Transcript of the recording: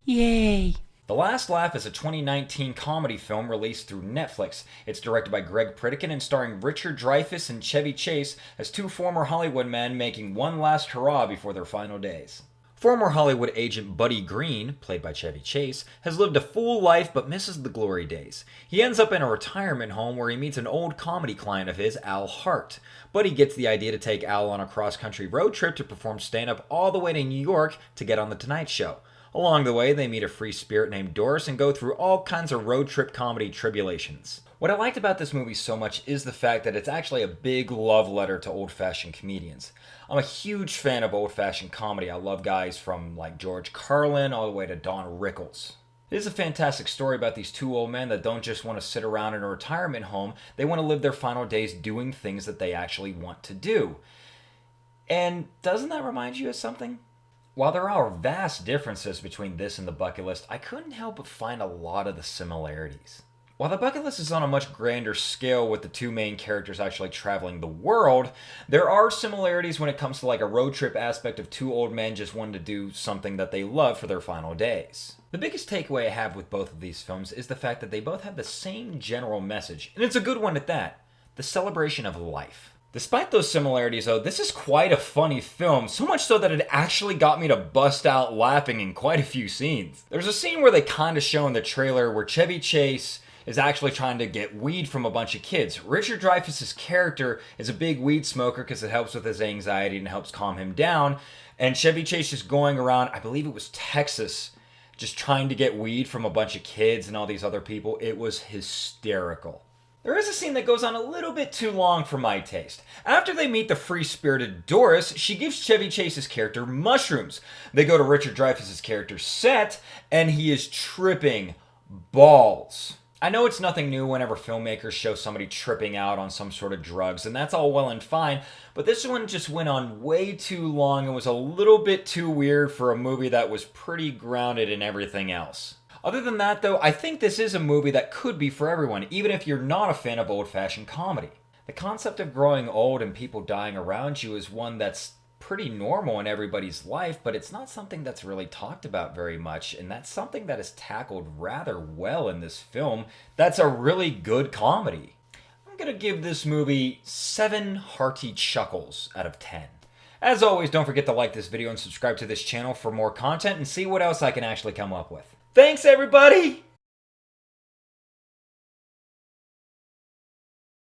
Yay! The Last Laugh is a 2019 comedy film released through Netflix. It's directed by Greg Pritikin and starring Richard Dreyfuss and Chevy Chase as two former Hollywood men making one last hurrah before their final days. Former Hollywood agent Buddy Green, played by Chevy Chase, has lived a full life but misses the glory days. He ends up in a retirement home where he meets an old comedy client of his, Al Hart. Buddy gets the idea to take Al on a cross-country road trip to perform stand-up all the way to New York to get on The Tonight Show. Along the way, they meet a free spirit named Doris and go through all kinds of road trip comedy tribulations. What I liked about this movie so much is the fact that it's actually a big love letter to old-fashioned comedians. I'm a huge fan of old-fashioned comedy. I love guys from like George Carlin all the way to Don Rickles. It is a fantastic story about these two old men that don't just want to sit around in a retirement home. They want to live their final days doing things that they actually want to do. And doesn't that remind you of something? While there are vast differences between this and the bucket list, I couldn't help but find a lot of the similarities. While the bucket list is on a much grander scale with the two main characters actually traveling the world, there are similarities when it comes to like a road trip aspect of two old men just wanting to do something that they love for their final days. The biggest takeaway I have with both of these films is the fact that they both have the same general message, and it's a good one at that: the celebration of life. Despite those similarities, though, this is quite a funny film, so much so that it actually got me to bust out laughing in quite a few scenes. There's a scene where they kind of show in the trailer where Chevy Chase is actually trying to get weed from a bunch of kids. Richard Dreyfuss' character is a big weed smoker because it helps with his anxiety and helps calm him down, and Chevy Chase is going around, I believe it was Texas, just trying to get weed from a bunch of kids and all these other people. It was hysterical. There is a scene that goes on a little bit too long for my taste. After they meet the free-spirited Doris, she gives Chevy Chase's character mushrooms. They go to Richard Dreyfuss' character's set, and he is tripping balls. I know it's nothing new whenever filmmakers show somebody tripping out on some sort of drugs, and that's all well and fine, but this one just went on way too long and was a little bit too weird for a movie that was pretty grounded in everything else. Other than that, though, I think this is a movie that could be for everyone, even if you're not a fan of old-fashioned comedy. The concept of growing old and people dying around you is one that's pretty normal in everybody's life, but it's not something that's really talked about very much, and that's something that is tackled rather well in this film. That's a really good comedy. I'm gonna give this movie 7 hearty chuckles out of 10. As always, don't forget to like this video and subscribe to this channel for more content and see what else I can actually come up with. Thanks, everybody!